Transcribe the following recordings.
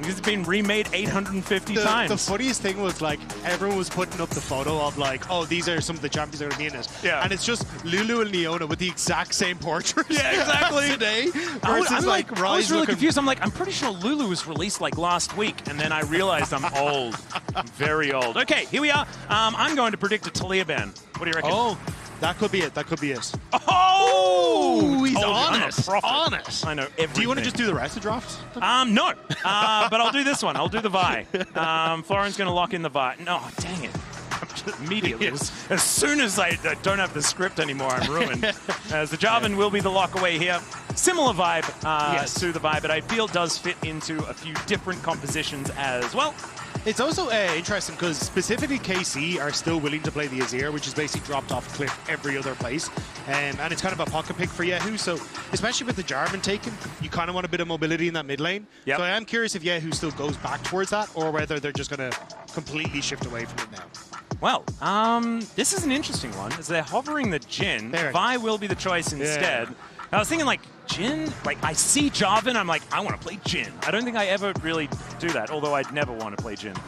It's been remade 850 times. The funniest thing was, like, everyone was putting up the photo of, like, oh, these are some of the champions that are going to be in it. Yeah. And it's just Lulu and Leona with the exact same portrait. Yeah, exactly. Today. I Versus, was really looking... confused. I'm like, I'm pretty sure Lulu was released like last week, and then I realized I'm old. I'm very old. Okay, here we are. I'm going to predict a Talia ban. What do you reckon? Oh, that could be it. That could be it. Oh! Ooh, he's I'm a honest. prophet. Honest. I know everything. Do you want to just do the rest of the draft? No. But I'll do this one. I'll do the Vi. Flauren's going to lock in the Vi. No, dang it. Immediately. As soon as I don't have the script anymore, I'm ruined. As the Jarvan will be the lock away here. Similar vibe to the Vi, but I feel does fit into a few different compositions as well. It's also interesting because specifically KC are still willing to play the Azir, which is basically dropped off a cliff every other place. And it's kind of a pocket pick for kyeahoo. So especially with the Jarvan taken, you kind of want a bit of mobility in that mid lane. Yep. So I am curious if kyeahoo still goes back towards that or whether they're just going to completely shift away from it now. Well, this is an interesting one. As they're hovering the Jhin, Vi will be the choice instead. I was thinking, like, Jhin, like, I see Jarvan, I'm like, I want to play Jhin. I don't think I ever really do that, although I'd never want to play Jhin.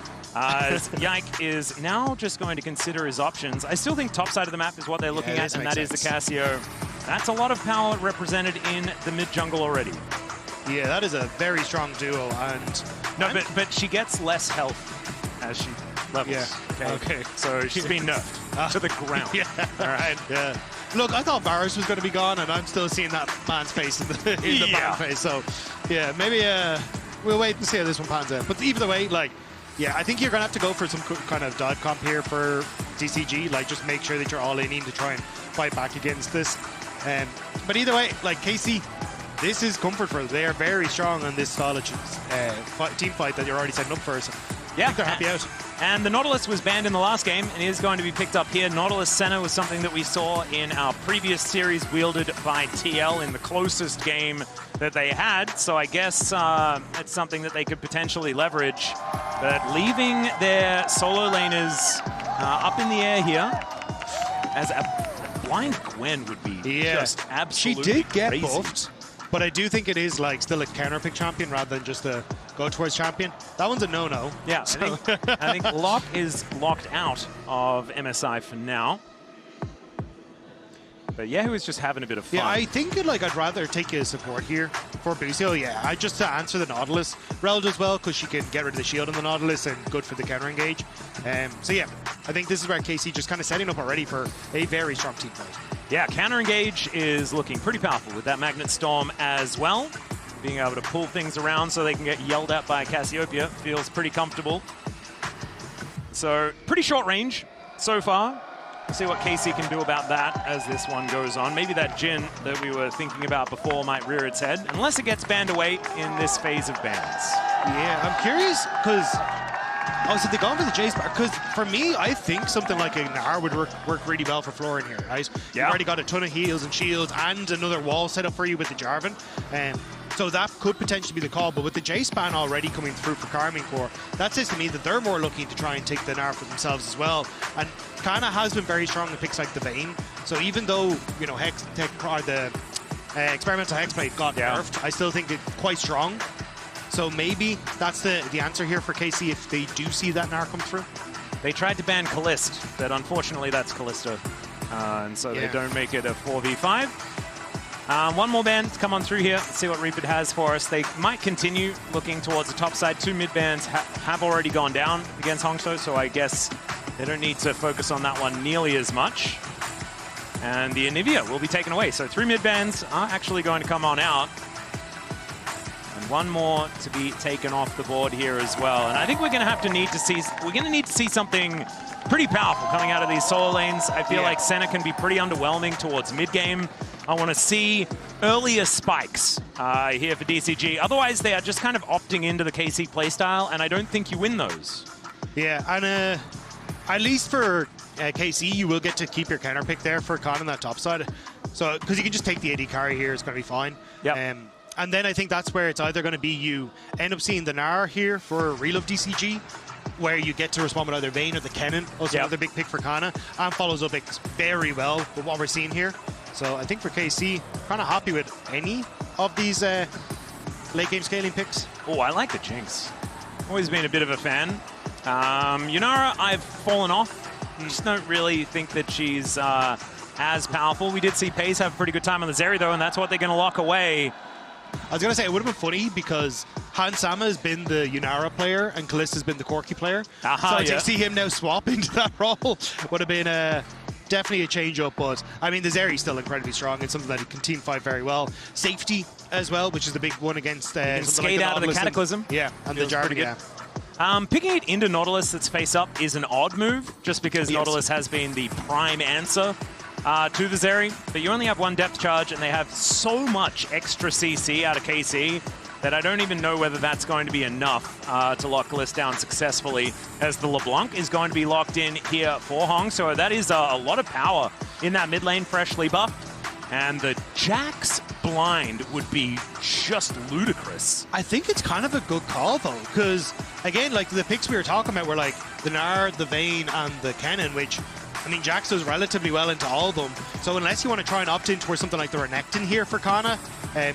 Yike is now just going to consider his options. I still think top side of the map is what they're looking at, and that is the Cassio. That's a lot of power represented in the mid-jungle already. Yeah, that is a very strong duo, and... No, but she gets less health as she levels. Yeah. Okay. So she's been nerfed to the ground. All right. Yeah. Look, I thought Varus was going to be gone, and I'm still seeing that man's face in the man face. So, yeah, maybe we'll wait and see how this one pans out. But either way, like, yeah, I think you're going to have to go for some kind of dive comp here for DCG. Like, just make sure that you're all in to try and fight back against this. But either way, like, KC, this is comfort for them. They are very strong on this style of team fight that you're already setting up for. So I think they're happy out. And the Nautilus was banned in the last game and is going to be picked up here. Nautilus Senna was something that we saw in our previous series wielded by TL in the closest game that they had. So I guess it's something that they could potentially leverage. But leaving their solo laners up in the air here as a blind Gwen would be just absolutely She did get crazy. buffed. But I do think it is like still a counter pick champion rather than just a go towards champion. That one's a no-no. Yeah, so. I think Lock is locked out of MSI for now. But kyeahoo is just having a bit of fun. Yeah, I think like I'd rather take a support here for Busio. Yeah, I just to answer the Nautilus. Rell does well because she can get rid of the shield on the Nautilus and good for the counter engage. So yeah, I think this is where KC just kind of setting up already for a very strong team fight. Yeah, counter engage is looking pretty powerful with that Magnet Storm as well. Being able to pull things around so they can get yelled at by Cassiopeia feels pretty comfortable. So pretty short range so far. We'll see what KC can do about that as this one goes on. Maybe that Jhin that we were thinking about before might rear its head, unless it gets banned away in this phase of bans. Yeah, I'm curious because... Oh, so they're going for the Jace, because for me, I think something like a Gnar would work really well for Flauren here, right? Yeah. You've already got a ton of heals and shields and another wall set up for you with the Jarvan. So that could potentially be the call, but with the Jace ban already coming through for Karmine Corp, that says to me that they're more looking to try and take the Gnar for themselves as well. And Canna has been very strong in picks like the Vayne. So even though, you know, the Experimental Hexblade got nerfed, I still think it's quite strong. So maybe that's the answer here for KC if they do see that Gnar come through. They tried to ban Caliste, but unfortunately that's Callisto. And so they don't make it a 4v5. One more ban to come on through here. Let's see what Reaper has for us. They might continue looking towards the top side. Two mid bans have already gone down against HongSuo, so I guess they don't need to focus on that one nearly as much. And the Anivia will be taken away. So 3 mid bans are actually going to come on out. And one more to be taken off the board here as well. And I think we're going to need to see something pretty powerful coming out of these solo lanes. I feel like Senna can be pretty underwhelming towards mid game. I want to see earlier spikes here for DCG. Otherwise, they are just kind of opting into the KC playstyle, and I don't think you win those. Yeah, and at least for KC, you will get to keep your counter pick there for Con on that top side. So, because you can just take the AD carry here, it's going to be fine. Yeah. And then I think that's where it's either going to be you end up seeing the Gnar here for Relove DCG, where you get to respond with either Vayne or the Cannon, also another big pick for Canna, and follows up very well with what we're seeing here. So I think for KC, kind of happy with any of these late game scaling picks. Oh, I like the Jinx. Always been a bit of a fan. Yunara, I've fallen off. Just don't really think that she's as powerful. We did see Pace have a pretty good time on the Zeri, though, and that's what they're going to lock away. I was going to say, it would have been funny because HongSuo has been the Yunara player and Caliste has been the Corki player. So to see him now swap into that role would have been definitely a change-up, but I mean, the Zeri's still incredibly strong. It's something that he can team fight very well. Safety as well, which is the big one against skate out of the Cataclysm. And the Jarvan, yeah. Picking it into Nautilus that's face up is an odd move, just because Nautilus has been the prime answer to the Zeri. But you only have one depth charge, and they have so much extra CC out of KC that I don't even know whether that's going to be enough to lock Caliste down successfully, as the LeBlanc is going to be locked in here for Hong. So that is a lot of power in that mid lane, freshly buffed. And the Jax blind would be just ludicrous. I think it's kind of a good call, though, because, again, like the picks we were talking about were like the Gnar, the Vayne, and the Cannon, which, I mean, Jax does relatively well into all of them. So unless you want to try and opt in towards something like the Renekton here for Canna,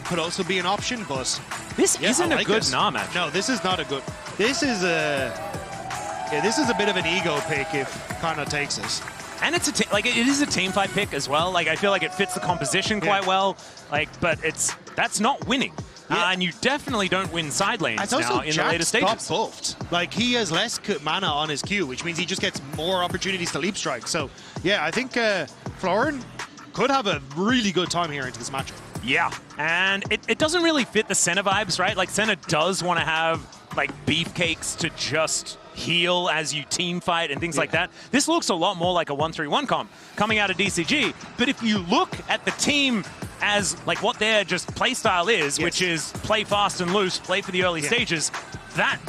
could also be an option, but... This isn't a good Gnar match. No, this is not a good... This is a... Yeah, this is a bit of an ego pick if Canna takes it. And it's it is a team fight pick as well. Like, I feel like it fits the composition quite well. Like, but that's not winning. And you definitely don't win side lanes now in the later stages. Got buffed. Like, he has less mana on his Q, which means he just gets more opportunities to leap strike. So, yeah, I think Flauren could have a really good time here into this matchup. Yeah, and it doesn't really fit the Senna vibes, right? Like, Senna does want to have, like, beefcakes to just heal as you team fight and things like that. This looks a lot more like a 1-3-1 comp coming out of DCG. But if you look at the team as like what their just play style is, which is play fast and loose, play for the early stages,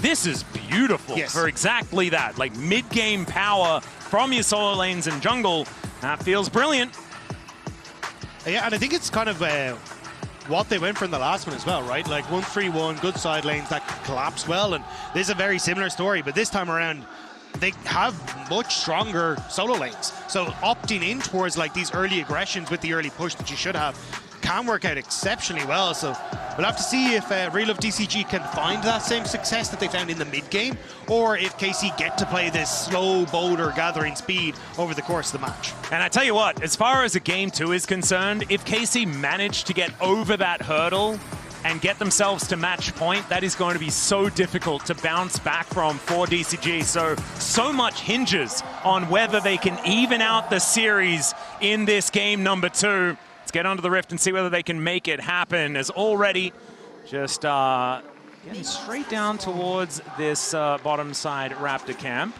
this is beautiful for exactly that. Like mid-game power from your solo lanes and jungle. That feels brilliant. Yeah, and I think it's kind of what they went for in the last one as well, right? Like 1-3-1, good side lanes that collapse well, and this is a very similar story, but this time around they have much stronger solo lanes. So opting in towards like these early aggressions with the early push that you should have can work out exceptionally well. So we'll have to see if Relove DCG can find that same success that they found in the mid game, or if KC get to play this slow boulder gathering speed over the course of the match. And I tell you what, as far as a game 2 is concerned, if KC manage to get over that hurdle and get themselves to match point, that is going to be so difficult to bounce back from for DCG. So much hinges on whether they can even out the series in this game number 2. Let's get onto the Rift and see whether they can make it happen, as already just getting straight down towards this bottom side Raptor camp.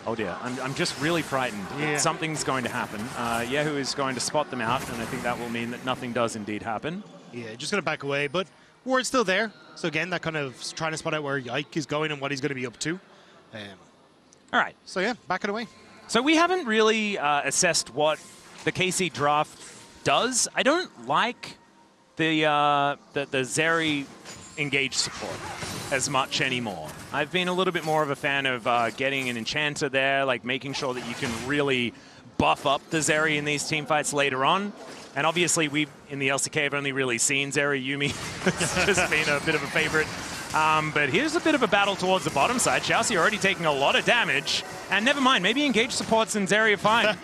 Oh dear, I'm just really frightened. Something's going to happen. kyeahoo is going to spot them out, and I think that will mean that nothing does indeed happen. Yeah, just going to back away, but word's still there. So again, that kind of trying to spot out where Yike is going and what he's going to be up to. All right. So yeah, back it away. So we haven't really assessed what the KC draft does. I don't like the Zeri engage support as much anymore. I've been a little bit more of a fan of getting an enchanter there, like making sure that you can really buff up the Zeri in these team fights later on. And obviously we in the LCK have only really seen Zeri Yuumi. It's just been a bit of a favorite. But here's a bit of a battle towards the bottom side. ShiauC already taking a lot of damage. And never mind, maybe engage supports and Zeri are fine.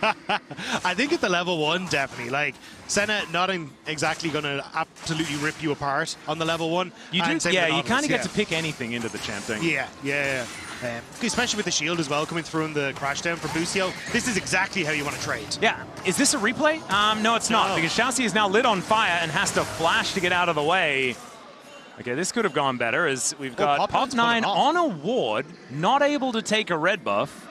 I think at the level 1, definitely. Like, Senna not exactly going to absolutely rip you apart on the level 1. You do, you kind of get to pick anything into the champ thing. Yeah. Especially with the shield as well coming through in the crash down for Busio. This is exactly how you want to trade. Yeah. Is this a replay? No, it's not, because ShiauC is now lit on fire and has to flash to get out of the way. Okay, this could have gone better, as we've got Pop9 on a ward, not able to take a red buff,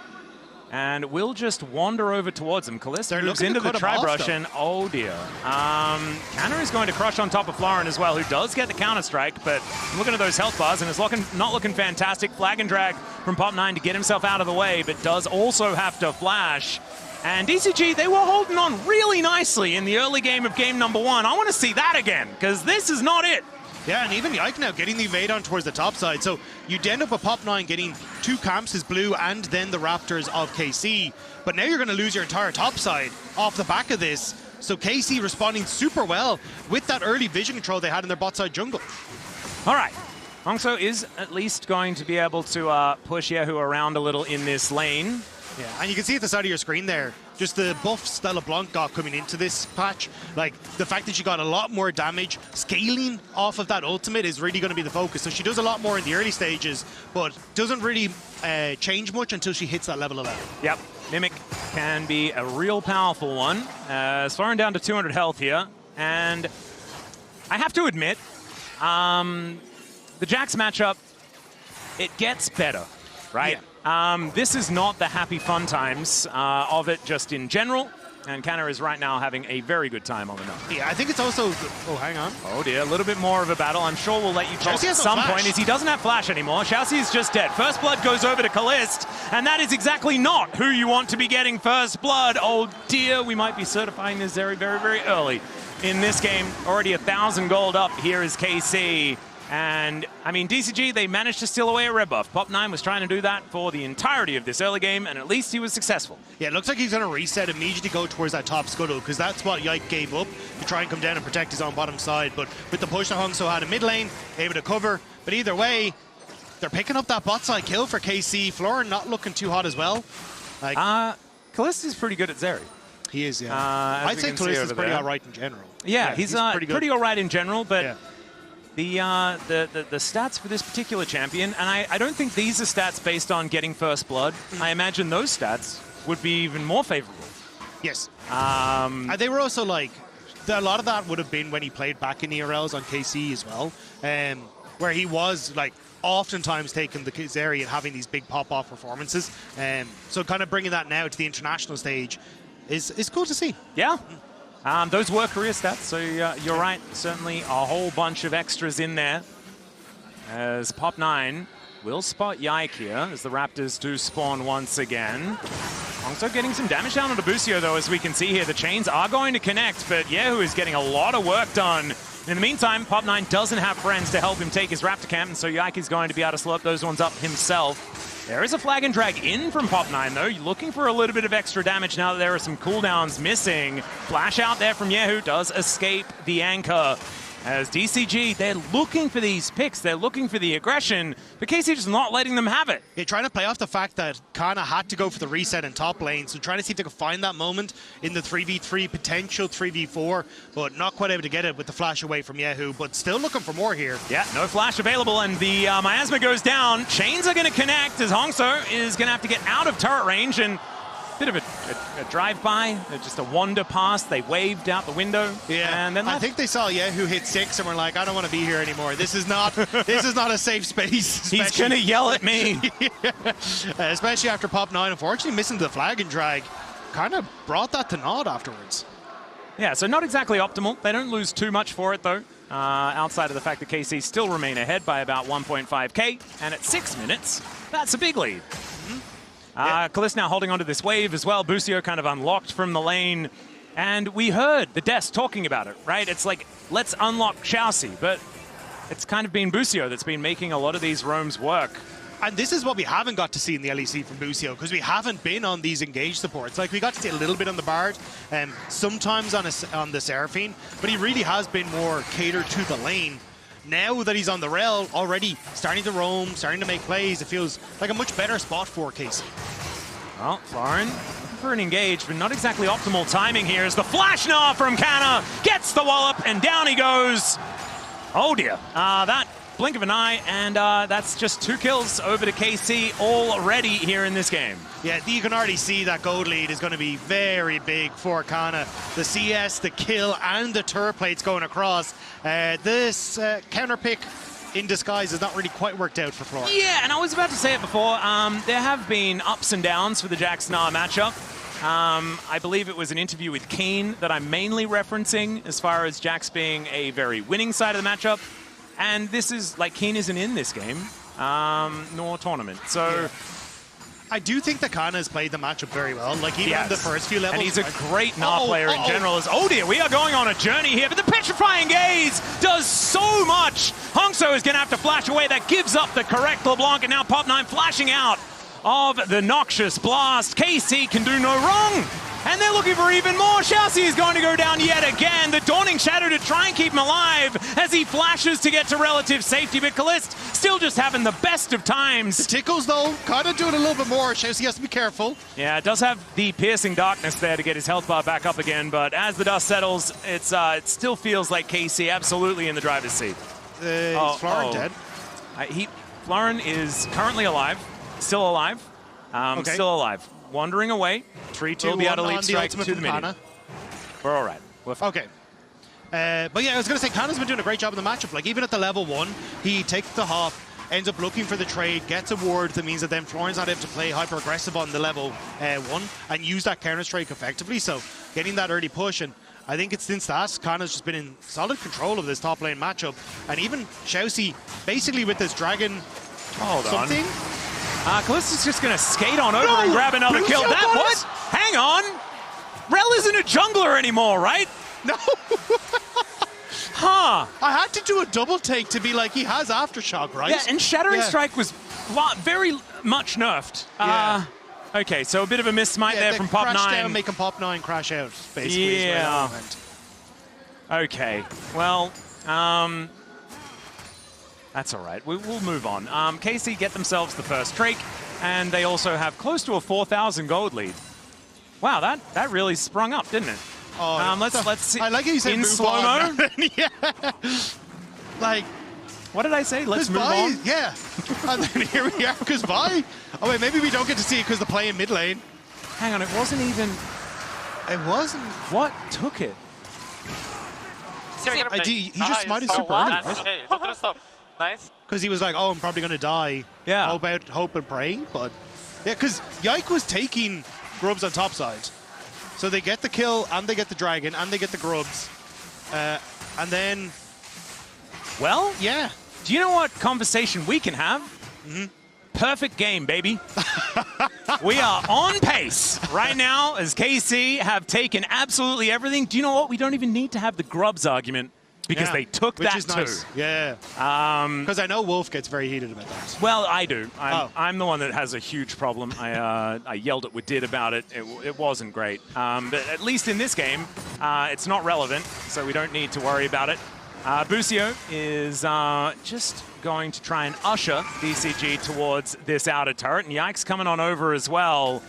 and will just wander over towards him. Caliste moves into the tri-brush, and oh dear. Canna is going to crush on top of Flauren as well, who does get the counter-strike, but looking at those health bars, and is not looking fantastic. Flag and drag from Pop9 to get himself out of the way, but does also have to flash. And DCG, they were holding on really nicely in the early game of game number 1. I want to see that again, because this is not it. Yeah, and even Yike now getting the evade on towards the top side. So you'd end up with Pop9 getting 2 camps as blue and then the Raptors of KC. But now you're going to lose your entire top side off the back of this. So KC responding super well with that early vision control they had in their bot side jungle. All right. HongSuo is at least going to be able to push kyeahoo around a little in this lane. Yeah, and you can see at the side of your screen there, just the buffs that LeBlanc got coming into this patch. Like, the fact that she got a lot more damage, scaling off of that ultimate is really going to be the focus. So she does a lot more in the early stages, but doesn't really change much until she hits that level 11. Yep, Mimic can be a real powerful one. Flauren down to 200 health here, and I have to admit, the Jax matchup, it gets better, right? Yeah. This is not the happy fun times of it just in general, and Canna is right now having a very good time on the knock. Yeah, I think it's also... Oh, hang on. Oh dear, a little bit more of a battle. I'm sure we'll let you talk at some point, as he doesn't have flash anymore. ShiauC is just dead. First blood goes over to Caliste, and that is exactly not who you want to be getting first blood. Oh dear, we might be certifying this Zeri very, very early in this game. Already 1,000 gold up. Here is KC. And, I mean, DCG, they managed to steal away a red buff. Pop9 was trying to do that for the entirety of this early game, and at least he was successful. Yeah, it looks like he's going to reset, immediately go towards that top scuttle, because that's what Yike gave up, to try and come down and protect his own bottom side. But with the push that HongSuo had in mid lane, able to cover. But either way, they're picking up that bot side kill for KC. Flauren not looking too hot as well. Like, Caliste is pretty good at Zeri. He is, yeah. I'd say Caliste is pretty all right in general. Yeah, he's pretty all right in general, but... Yeah. The stats for this particular champion, and I don't think these are stats based on getting first blood. I imagine those stats would be even more favorable. Yes. And they were also like, a lot of that would have been when he played back in ERLs on KC as well, where he was like oftentimes taking the Zeri and having these big pop-off performances. So kind of bringing that now to the international stage is cool to see. Yeah. Those were career stats, so you're right. Certainly a whole bunch of extras in there. As Pop9 will spot Yike here, as the Raptors do spawn once again. HongSuo getting some damage down onto Busio, though, as we can see here. The chains are going to connect, but kyeahoo is getting a lot of work done. In the meantime, Pop9 doesn't have friends to help him take his Raptor camp, and so Yike is going to be able to slurp those ones up himself. There is a flag and drag in from Pop9, though. You're looking for a little bit of extra damage now that there are some cooldowns missing. Flash out there from kyeahoo does escape the anchor. As DCG, they're looking for these picks, they're looking for the aggression, but KC just not letting them have it. Yeah, trying to play off the fact that Canna had to go for the reset in top lane, so trying to see if they could find that moment in the 3v3, potential 3v4, but not quite able to get it with the flash away from kyeahoo, but still looking for more here. Yeah, no flash available, and the miasma goes down. Chains are going to connect as HongSuo is going to have to get out of turret range, and bit of a drive-by, just a wander past. They waved out the window. Yeah, and then I think they saw kyeahoo hit 6 and were like, I don't want to be here anymore. This is not a safe space. He's going to yell at me. Yeah. Especially after Pop9, unfortunately missing the flag and drag. Kind of brought that to naught afterwards. Yeah, so not exactly optimal. They don't lose too much for it, though. Outside of the fact that KC still remain ahead by about 1.5k. And at 6 minutes, that's a big lead. Caliste now holding onto this wave as well. Busio kind of unlocked from the lane. And we heard the Des talking about it, right? It's like, let's unlock ShiauC, but it's kind of been Busio that's been making a lot of these roams work. And this is what we haven't got to see in the LEC from Busio, because we haven't been on these engaged supports. Like, we got to see a little bit on the Bard, and sometimes on the Seraphine, but he really has been more catered to the lane. Now that he's on the Rell, already starting to roam, starting to make plays, it feels like a much better spot for KC. Well, Flauren looking for an engage, but not exactly optimal timing here as the flash Gnar from Canna gets the wallop, and down he goes. Oh dear, that blink of an eye, and that's just 2 kills over to KC already here in this game. Yeah, you can already see that gold lead is going to be very big for Canna. The CS, the kill, and the turret plates going across. This counter pick in disguise has not really quite worked out for Flauren. Yeah, and I was about to say it before. There have been ups and downs for the Jax Gnar matchup. I believe it was an interview with Keen that I'm mainly referencing as far as Jax being a very winning side of the matchup. And this is, like, Keen isn't in this game, nor tournament. So yeah. I do think that Canna has played the matchup very well. Like, even in the first few levels. And he's a great Gnar player in general. Oh dear, we are going on a journey here, but the Petrifying Gaze does so much. HongSuo is going to have to flash away. That gives up the correct LeBlanc, and now Pop9 flashing out of the noxious blast. KC can do no wrong. And they're looking for even more. ShiauC is going to go down yet again. The Dawning Shadow to try and keep him alive as he flashes to get to relative safety. But Caliste still just having the best of times. The tickles, though, kind of doing a little bit more. ShiauC has to be careful. Yeah, it does have the piercing darkness there to get his health bar back up again. But as the dust settles, it still feels like KC absolutely in the driver's seat. Is Flauren dead? Flauren is currently alive. Still alive. Still alive. Wandering away. 3-2-1 We'll be able to on leap the strike ultimate to the from minion. Canna. We're all right. We're fine. Okay. But yeah, I was going to say, Canna's been doing a great job in the matchup. Like, even at the level 1, he takes the hop, ends up looking for the trade, gets a ward that means that then Flauren's not able to play hyper-aggressive on the level 1 and use that counter-strike effectively. So, getting that early push, and I think it's since that, Canna's just been in solid control of this top lane matchup. And even ShiauC, basically with this dragon something. Caliste is just going to skate on over and grab another kill. What? Hang on. Rell isn't a jungler anymore, right? No. Huh. I had to do a double take to be like, he has Aftershock, right? Yeah, and Shattering Strike was very much nerfed. Okay, so a bit of a miss smite there from Pop 9. Down, make him Pop 9 crash out, basically. Yeah. Okay, well, that's all right. We'll move on. KC get themselves the first Drake, and they also have close to a 4,000 gold lead. Wow, that really sprung up, didn't it? Oh, let's see. I like how you said in move slow-mo. Yeah. Like, what did I say? Let's move on. Yeah. And then here we are, because bye. Oh wait, maybe we don't get to see it because they're playing mid lane. Hang on, it wasn't even. It wasn't. What took it? He just smited super early, right? Nice. Because he was like, oh, I'm probably going to die. Yeah. Hope and pray. But yeah, because Yike was taking grubs on top side. So they get the kill, and they get the dragon, and they get the grubs. And then... Well, yeah. Do you know what conversation we can have? Perfect game, baby. We are on pace right now as KC have taken absolutely everything. Do you know what? We don't even need to have the grubs argument because they took that too. Nice. Yeah. Because I know Wolf gets very heated about that. Well, I do. I'm the one that has a huge problem. I yelled at Wadid about it. It wasn't great. But at least in this game, it's not relevant, so we don't need to worry about it. Busio is just going to try and usher DCG towards this outer turret, and Yike's coming on over as well.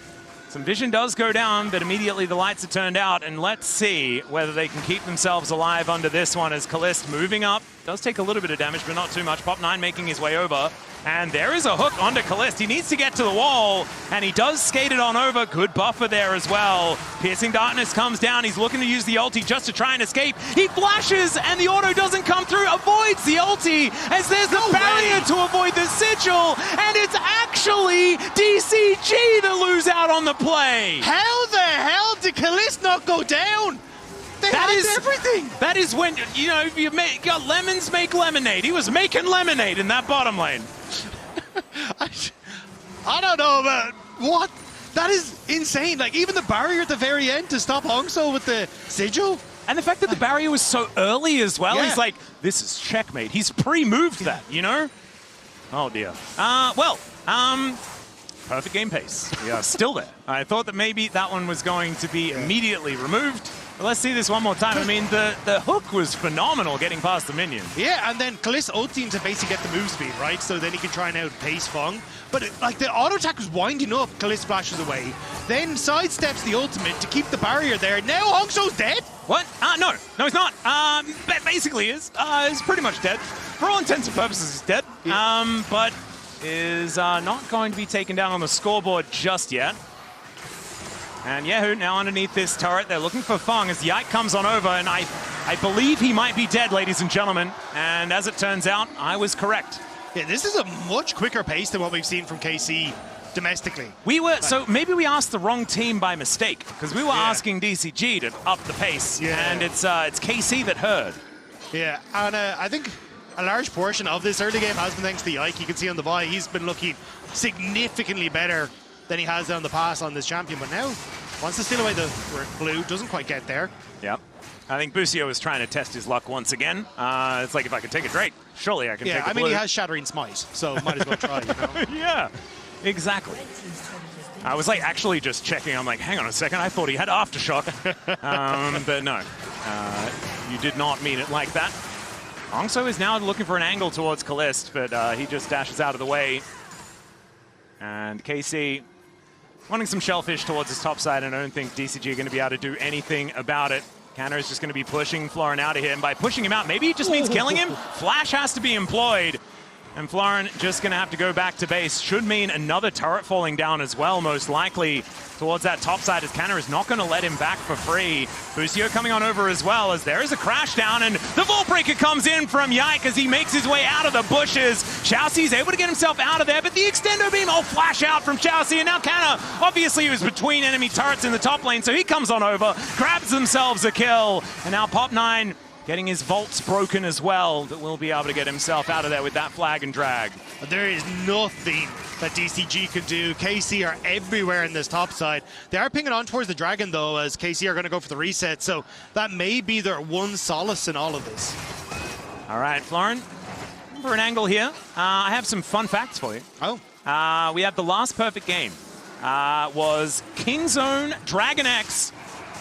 Some vision does go down, but immediately the lights are turned out, and let's see whether they can keep themselves alive under this one as Caliste moving up. Does take a little bit of damage, but not too much. Pop 9 making his way over, and there is a hook onto Caliste. He needs to get to the wall, and he does skate it on over. Good buffer there as well. Piercing Darkness comes down. He's looking to use the ulti just to try and escape. He flashes, and the auto doesn't come through. Avoids the ulti, as there's the barrier to avoid the sigil, and it's actually DCG that lose out on the play. How the hell did Caliste not go down? That is everything. That is when, you know, you got lemons make lemonade. He was making lemonade in that bottom lane. I don't know about what. That is insane. Like, even the barrier at the very end to stop HongSuo with the sigil. And the fact that the barrier was so early as well. He's like, this is checkmate. He's pre-moved that, you know? Oh, dear. Perfect game pace. We are still there. I thought that maybe that one was going to be immediately removed. But let's see this one more time. I mean, the hook was phenomenal getting past the minion. Yeah, and then Caliste ulting to basically get the move speed, right? So then he can try and outpace Feng. But like the auto attack was winding up, Caliste flashes away, then sidesteps the ultimate to keep the barrier there. Now HongSuo's dead? What? No, he's not. Basically is. He's pretty much dead. For all intents and purposes, he's dead. Yeah. But is not going to be taken down on the scoreboard just yet. And kyeahoo now underneath this turret. They're looking for Feng as Yike comes on over, and I believe he might be dead, ladies and gentlemen. And as it turns out, I was correct. Yeah, this is a much quicker pace than what we've seen from KC domestically. So maybe we asked the wrong team by mistake, because we were asking DCG to up the pace, and it's KC that heard. Yeah, and I think a large portion of this early game has been thanks to Yike. You can see on the buy, he's been looking significantly better than he has on the pass on this champion, but now wants to steal away the blue, doesn't quite get there. Yep. I think Busio is trying to test his luck once again. It's like, if I can take a Drake, surely I can take a blue. I mean, he has Shattering Smite, so might as well try, you know? Yeah. Exactly. I was like actually just checking. I'm like, hang on a second. I thought he had Aftershock. But no, you did not mean it like that. HongSuo is now looking for an angle towards Caliste, but he just dashes out of the way. And KC wanting some shellfish towards his top side, and I don't think DCG are going to be able to do anything about it. Canna is just going to be pushing Flauren out of here, and by pushing him out, maybe it just means killing him. Flash has to be employed. And Flauren just going to have to go back to base. Should mean another turret falling down as well, most likely, towards that top side, as Canna is not going to let him back for free. Busio coming on over as well, as there is a crash down, and the Vault Breaker comes in from Yike as he makes his way out of the bushes. ShiauC is able to get himself out of there, but the extendo beam, flash out from ShiauC, and now Canna, obviously he was between enemy turrets in the top lane, so he comes on over, grabs themselves a kill, and now Pop9 getting his vaults broken as well, but will be able to get himself out of there with that flag and drag. There is nothing that DCG can do. KC are everywhere in this top side. They are pinging on towards the dragon though, as KC are going to go for the reset, so that may be their one solace in all of this. All right, Flauren, for an angle here. I have some fun facts for you. Oh. We have the last perfect game. Was Kingzone Dragon X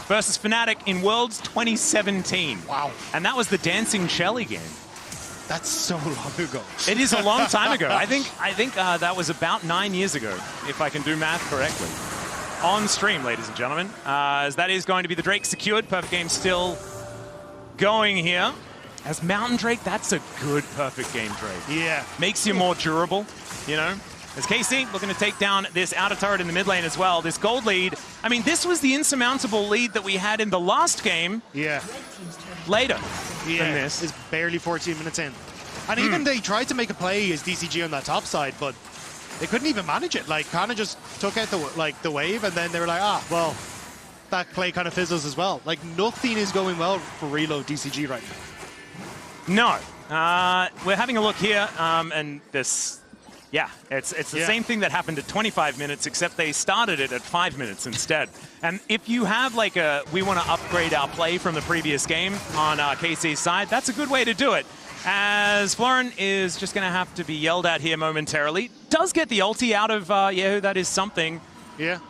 versus Fnatic in Worlds 2017. Wow. And that was the Dancing Shelly game. That's so long ago. It is a long time ago. I think that was about 9 years ago, if I can do math correctly. On stream, ladies and gentlemen. As that is going to be the Drake secured. Perfect game still going here. As Mountain Drake, that's a good perfect game, Drake. Yeah. Makes you more durable, you know? As KC looking to take down this outer turret in the mid lane as well. This gold lead, I mean, this was the insurmountable lead that we had in the last game. Yeah. Later Yeah, than this. It's barely 14 minutes in. And even they tried to make a play as DCG on that top side, but they couldn't even manage it. Like, kind of just took out the wave, and then they were like, well, that play kind of fizzles as well. Like, nothing is going well for Reload DCG right now. No. We're having a look here, and this... Yeah, it's the same thing that happened at 25 minutes, except they started it at 5 minutes instead. And if you have like we want to upgrade our play from the previous game on KC's side, that's a good way to do it. As Flauren is just going to have to be yelled at here momentarily. Does get the ulti out of kyeahoo, that is something. Yeah.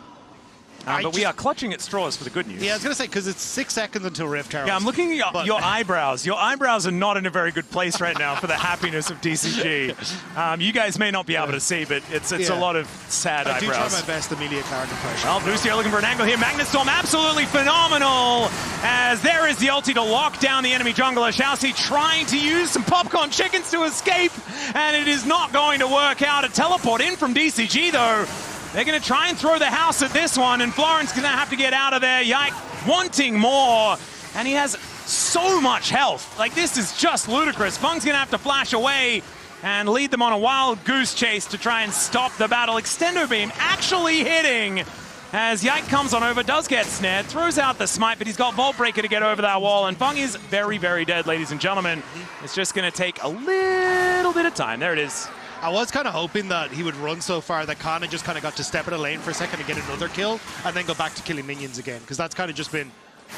But we are clutching at straws for the good news. Yeah, I was going to say, because it's 6 seconds until Rift Herald. Yeah, I'm looking at your eyebrows. Your eyebrows are not in a very good place right now for the happiness of DCG. You guys may not be able to see, but it's a lot of sad eyebrows. I do try my best Amelia Clark impression. Well, Busio looking for an angle here. Magnetstorm absolutely phenomenal, as there is the ulti to lock down the enemy jungler. ShiauC trying to use some popcorn chickens to escape, and it is not going to work out. A teleport in from DCG, though. They're going to try and throw the house at this one, and Flauren's going to have to get out of there. Yike wanting more, and he has so much health. Like, this is just ludicrous. Feng's going to have to flash away and lead them on a wild goose chase to try and stop the battle. Extendo beam actually hitting as Yike comes on over, does get snared, throws out the smite, but he's got Vault Breaker to get over that wall, and Feng is very, very dead, ladies and gentlemen. It's just going to take a little bit of time. There it is. I was kind of hoping that he would run so far that Canna just kind of got to step in the lane for a second and get another kill, and then go back to killing minions again, because that's kind of just been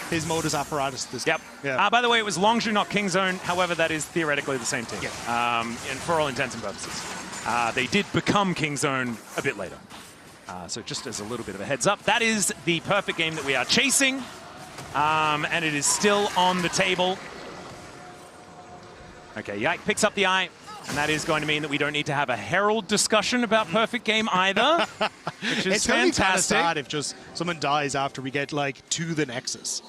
his modus apparatus this game. Yeah. By the way, it was Longzhu, not Kingzone. However, that is theoretically the same team. Yeah. And for all intents and purposes. They did become Kingzone a bit later. So just as a little bit of a heads up, that is the perfect game that we are chasing. And it is still on the table. Okay, Yike picks up the eye. And that is going to mean that we don't need to have a Herald discussion about perfect game either, which is it's fantastic. It's kind of sad if just someone dies after we get, like, to the Nexus.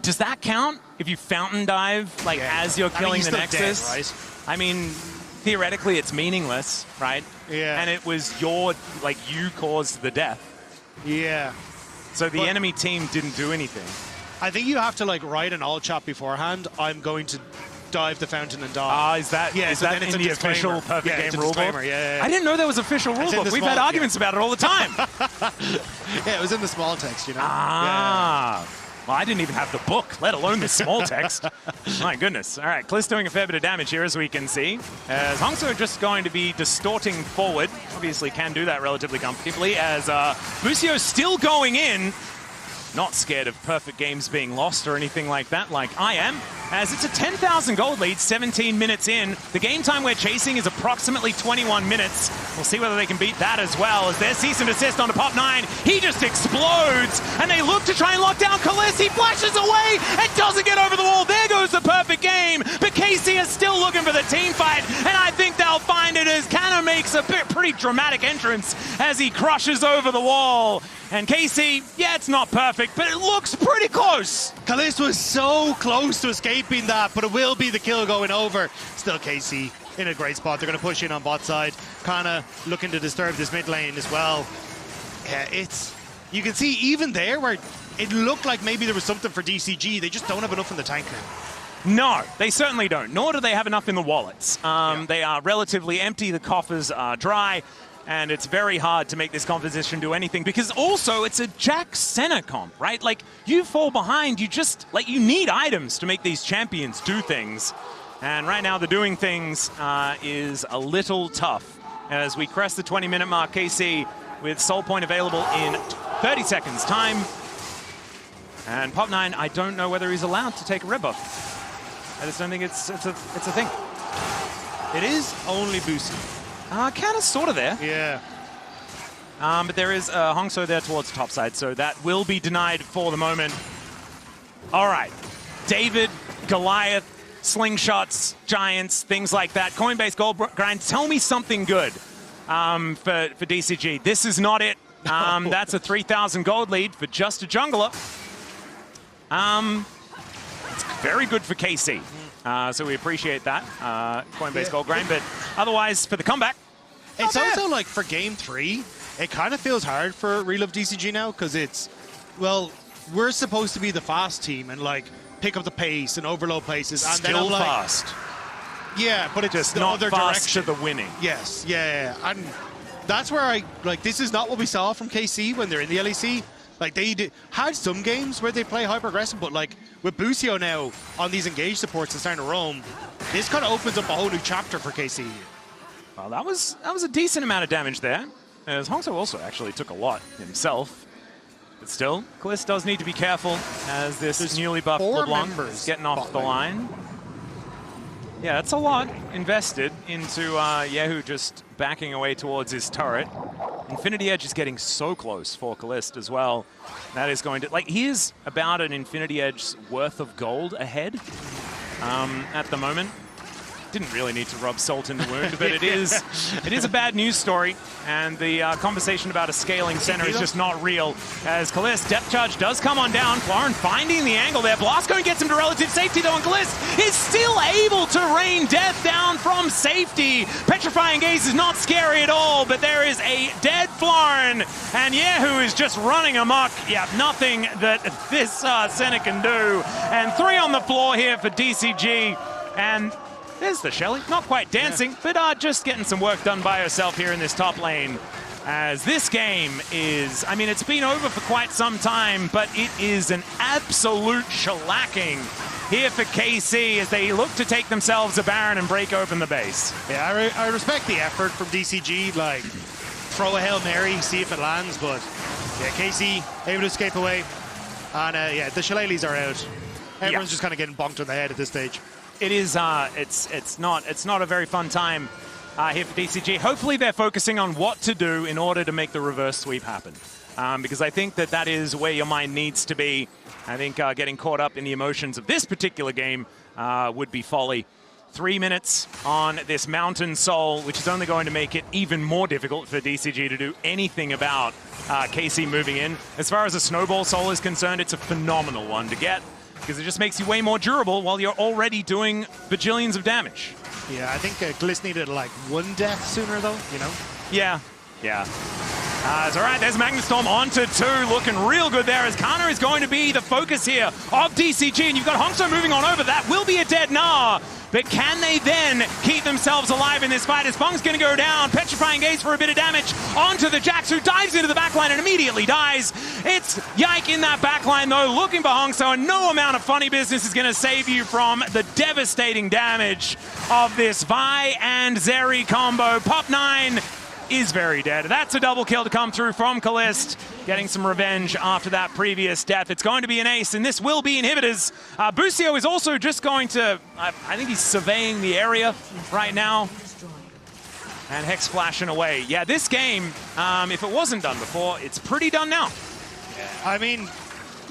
Does that count? If you fountain dive, like, as you're killing the Nexus? Dead, right? I mean, theoretically, it's meaningless, right? Yeah. And it was you caused the death. Yeah. So the enemy team didn't do anything. I think you have to, like, write an all chat beforehand. I'm going to dive the fountain and die. Is that then in the official perfect game rulebook? Yeah. I didn't know there was official rulebook. We've had arguments about it all the time. Yeah, it was in the small text, you know? Well, I didn't even have the book, let alone the small text. My goodness. All right, Caliste doing a fair bit of damage here, as we can see. As HongSuo just going to be distorting forward. Obviously can do that relatively comfortably, as Busio still going in. Not scared of perfect games being lost or anything like that, like I am. as it's a 10,000 gold lead, 17 minutes in. The game time we're chasing is approximately 21 minutes. We'll see whether they can beat that as well, as their cease and desist onto Pop9. He just explodes, and they look to try and lock down Caliste. He flashes away and doesn't get over the wall. There goes the perfect game, but KC is still looking for the team fight, and I think they'll find it as Canna makes a pretty dramatic entrance as he crushes over the wall. And KC, yeah, it's not perfect, but it looks pretty close. Caliste was so close to escaping that, but it will be the kill going over. Still KC in a great spot. They're going to push in on bot side. Canna looking to disturb this mid lane as well. Yeah, you can see even there where it looked like maybe there was something for DCG. They just don't have enough in the tank now. No, they certainly don't, nor do they have enough in the wallets. They are relatively empty, the coffers are dry, and it's very hard to make this composition do anything, because also it's a Jack Senna comp, right? Like, you fall behind, you need items to make these champions do things. And right now the doing things is a little tough. As we crest the 20-minute mark, KC with Soul Point available in 30 seconds time. And Pop9, I don't know whether he's allowed to take a red buff. I just don't think it's a thing. It is only Busio. Canna's sort of there. Yeah. But there is HongSuo there towards the top side, so that will be denied for the moment. All right. David, Goliath, slingshots, giants, things like that. Coinbase gold grind. Tell me something good for DCG. This is not it. That's a 3,000 gold lead for just a jungler. It's very good for KC. So we appreciate that. Coinbase gold grind, but otherwise for the comeback, it's also like for game 3, it kind of feels hard for Relove DCG now, because it's, well, we're supposed to be the fast team and like pick up the pace and overload places. And still then I'm like, fast. Yeah, but it's just the not other fast direction. to the winning. Yes, yeah. And that's where this is not what we saw from KC when they're in the LEC. Like, they had some games where they play hyper-aggressive, but like with Busio now on these engaged supports and starting to roam, this kind of opens up a whole new chapter for KC. Well, that was a decent amount of damage there, as HongSuo also actually took a lot himself. But still, Caliste does need to be careful as this newly buffed LeBlanc is getting off the line. Yeah, that's a lot invested into kyeahoo just backing away towards his turret. Infinity Edge is getting so close for Caliste as well. That is going to, like, he is about an Infinity Edge's worth of gold ahead at the moment. Didn't really need to rub salt in the wound, but it is a bad news story, and the conversation about a scaling center is just not real, as Caliste, depth charge does come on down. Flauren finding the angle there. Blastcone gets him to relative safety though, and Caliste is still able to rain death down from safety. Petrifying Gaze is not scary at all, but there is a dead Flauren, and kyeahoo is just running amok. Yeah, nothing that this Senna can do. And 3 on the floor here for DCG, and there's the Shelly, not quite dancing, but just getting some work done by herself here in this top lane. As this game is, I mean, it's been over for quite some time, but it is an absolute shellacking here for KC as they look to take themselves a Baron and break open the base. Yeah, I respect the effort from DCG, like, throw a Hail Mary, see if it lands, but yeah, KC able to escape away. And yeah, the Shillelaghs are out. Everyone's just kind of getting bonked on the head at this stage. It is, it's not a very fun time here for DCG. Hopefully they're focusing on what to do in order to make the reverse sweep happen. Because I think that is where your mind needs to be. I think getting caught up in the emotions of this particular game would be folly. 3 minutes on this Mountain Soul, which is only going to make it even more difficult for DCG to do anything about KC moving in. As far as a Snowball Soul is concerned, it's a phenomenal one to get, because it just makes you way more durable while you're already doing bajillions of damage. Yeah, I think Caliste needed like 1 death sooner though, you know? Yeah, yeah. It's all right, there's Magnet Storm onto 2, looking real good there as Canna is going to be the focus here of DCG, and you've got HongSuo moving on over. That will be a dead Gnar, but can they then keep themselves alive in this fight as Feng's going to go down? Petrifying Gaze for a bit of damage onto the Jax, who dives into the backline and immediately dies. It's Yike in that backline though, looking for HongSuo, and no amount of funny business is going to save you from the devastating damage of this Vi and Zeri combo. Pop9 is very dead. That's a double kill to come through from Caliste, getting some revenge after that previous death. It's going to be an ace, and this will be inhibitors. Busio is also just going to, I think he's surveying the area right now. And Hex flashing away. Yeah, this game, if it wasn't done before, it's pretty done now. Yeah, I mean,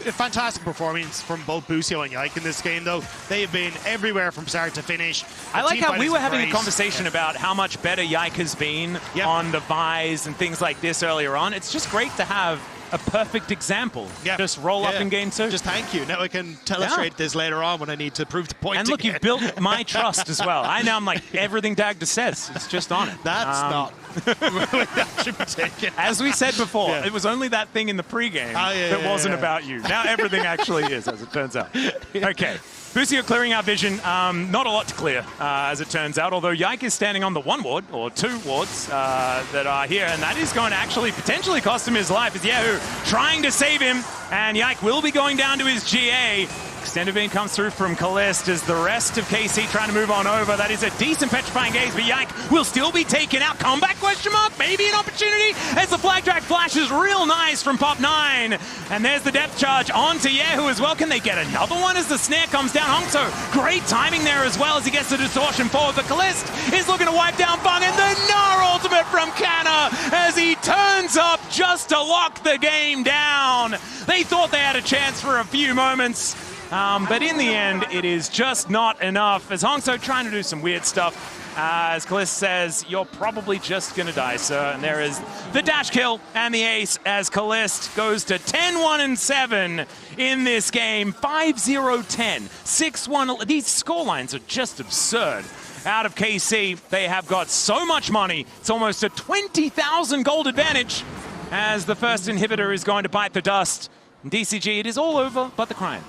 a fantastic performance from both Busio and Yike in this game, though. They have been everywhere from start to finish. I like how we were having a conversation about how much better Yike has been on the Vise and things like this earlier on. It's just great to have a perfect example. Just roll up in game 2. Just thank you. Now I can illustrate this later on when I need to prove the point. And look, again. You've built my trust as well. I'm like, everything Dagda says, it's just on it. That's not that should be taken. As we said before, it was only that thing in the pregame that wasn't about you. Now everything actually is, as it turns out. Okay. Busio clearing out vision. Not a lot to clear, as it turns out, although Yike is standing on the 1 ward, or 2 wards that are here, and that is going to actually potentially cost him his life, as kyeahoo trying to save him, and Yike will be going down to his GA. Extended beam comes through from Caliste as the rest of KC trying to move on over. That is a decent petrifying gaze, but Yike will still be taken out. Comeback question mark? Maybe an opportunity as the flag drag flashes real nice from Pop 9. And there's the depth charge onto kyeahoo as well. Can they get another one as the snare comes down? HongSuo, great timing there as well as he gets the distortion forward. But Caliste is looking to wipe down Feng, and the Gnar ultimate from Canna as he turns up just to lock the game down. They thought they had a chance for a few moments. But in the end, it is just not enough. As HongSuo trying to do some weird stuff, as Caliste says, you're probably just going to die, sir. And there is the dash kill and the ace as Caliste goes to 10-1-7 in this game. 5-0-10, 6-1. These scorelines are just absurd. Out of KC, they have got so much money. It's almost a 20,000 gold advantage as the first inhibitor is going to bite the dust. In DCG, it is all over but the crying.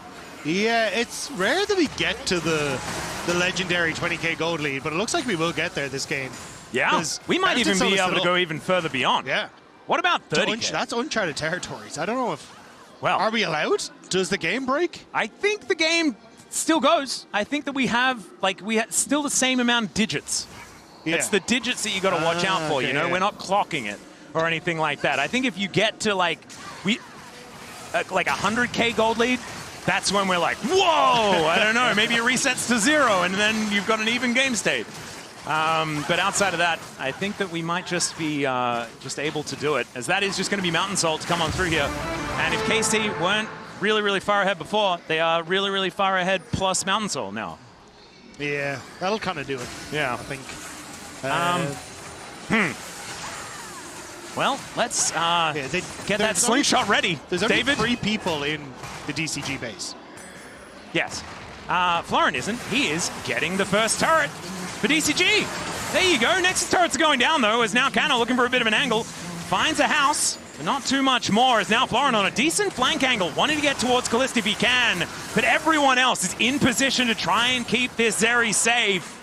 Yeah, it's rare that we get to the legendary 20k gold lead, but it looks like we will get there this game. Yeah, we might even be able to go even further beyond. Yeah. What about 30k? That's uncharted territories. I don't know if... Well, are we allowed? Does the game break? I think the game still goes. I think that we have still the same amount of digits. Yeah. It's the digits that you got to watch out for, you know? We're not clocking it or anything like that. I think if you get to like 100k gold lead, that's when we're like, whoa, I don't know, maybe it resets to 0 and then you've got an even game state. But outside of that, I think that we might just be just able to do it, as that is just going to be Mountain Salt to come on through here. And if KC weren't really, really far ahead before, they are really, really far ahead plus Mountain Salt now. Yeah, that'll kind of do it. Yeah. I think. Well, let's get that slingshot ready. There's only David? 3 people in the DCG base. Yes. Flauren isn't. He is getting the first turret for DCG. There you go. Next turrets are going down, though, as now Canna looking for a bit of an angle. Finds a house, but not too much more, as now Flauren on a decent flank angle, wanting to get towards Caliste if he can. But everyone else is in position to try and keep this Zeri safe.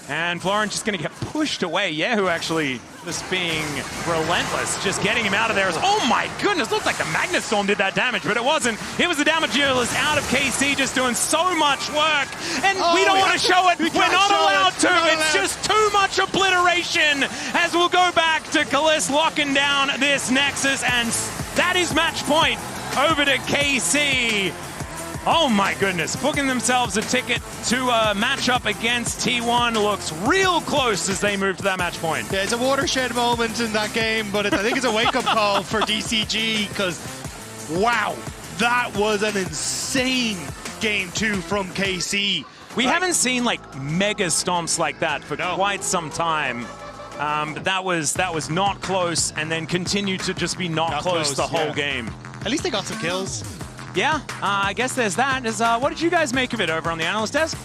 And Flauren just going to get pushed away. kyeahoo actually just being relentless, just getting him out of there. Oh my goodness, looks like the Magnet Storm did that damage, but it wasn't. It was the damage dealers out of KC just doing so much work. And we don't want to show it. We're not allowed to. It's just too much obliteration as we'll go back to Caliste locking down this Nexus. And that is match point over to KC. Oh my goodness, booking themselves a ticket to a matchup against T1. Looks real close as they move to that match point. Yeah, it's a watershed moment in that game, but I think it's a wake-up call for DCG, because, wow, that was an insane game 2 from KC. We haven't seen like mega stomps like that for quite some time. But that was not close, and then continued to just be not close the whole game. At least they got some kills. Yeah, I guess there's that. What did you guys make of it over on the analyst desk?